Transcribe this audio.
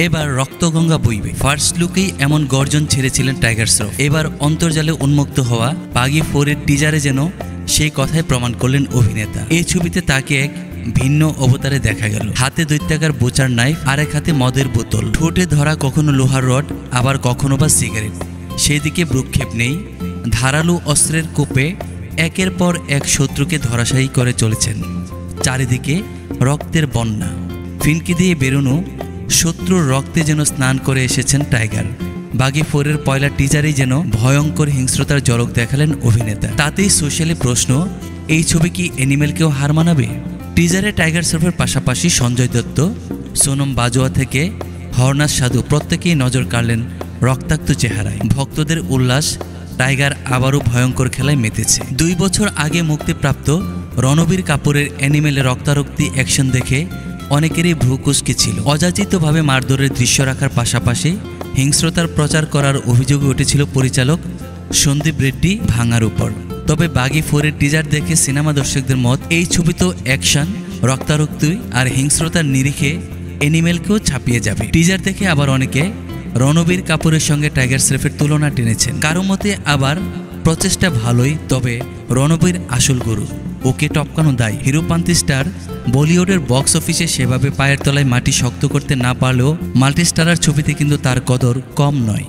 এবার রক্তগঙ্গা বইবে। ফার্স্ট লুকেই এমন গর্জন ছেড়েছিলেন টাইগার শ্রফ। এবার অন্তর্জালে উন্মুক্ত হওয়া বাগি 4-এর টিজারে যেন সেই কথাই প্রমাণ করলেন অভিনেতা। এই ছবিতে তাকে এক ভিন্ন অবতারে দেখা গেল। হাতে দৈত্যাকার বোচার নাইফ, আরেক হাতে মদের বোতল, ঠোঁটে ধরা কখনো লোহার রড, আবার কখনো বা সিগারেট। সেদিকে ভ্রুক্ষেপ নেই, ধারালো অস্ত্রের কোপে একের পর এক শত্রুকে ধরাশায়ী করে চলেছেন। চারিদিকে রক্তের বন্যা, ফিনকি দিয়ে বেরোনো শত্রুর রক্তে যেন স্নান করে এসেছেন টাইগার। বাগি 4-এর পয়লা টিজারেই যেন ভয়ঙ্কর হিংস্রতার ঝলক দেখালেন অভিনেতা। তাতেই সোশ্যালি প্রশ্ন, এই ছবি কি অ্যানিমেলকেও হার মানাবে? টিজারে টাইগার শ্রফের পাশাপাশি সঞ্জয় দত্ত, সোনম বাজোয়া থেকে হরনাথ সাধু প্রত্যেকেই নজর কাড়লেন রক্তাক্ত চেহারায়। ভক্তদের উল্লাস, টাইগার আবারও ভয়ঙ্কর খেলায় মেতেছে। 2 বছর আগে মুক্তিপ্রাপ্ত রণবীর কাপুরের অ্যানিমেলে রক্তারক্তি অ্যাকশন দেখে অনেকেরই ভ্রু কুঁচকে ছিল। অযাচিতভাবে মারধরের দৃশ্য রাখার পাশাপাশি হিংস্রতার প্রচার করার অভিযোগ উঠেছিল পরিচালক সন্দীপ রেড্ডি ভাঙার উপর। তবে বাগি 4-এর টিজার দেখে সিনেমা দর্শকদের মত, এই ছবি তো অ্যাকশন, রক্তারক্তি আর হিংস্রতার নিরিখে অ্যানিমেলকেও ছাপিয়ে যাবে। টিজার দেখে আবার অনেকে রণবীর কাপুরের সঙ্গে টাইগার শ্রফের তুলনা টেনেছেন। কারো মতে আবার প্রচেষ্টা ভালোই, তবে রণবীর আসল গুরু, ওকে টপকানো দায়। হিরোপান্তি স্টার বলিউডের বক্স অফিসে সেভাবে পায়ের তলায় মাটি শক্ত করতে না পারলেও মাল্টিস্টারার ছবিতে কিন্তু তার কদর কম নয়।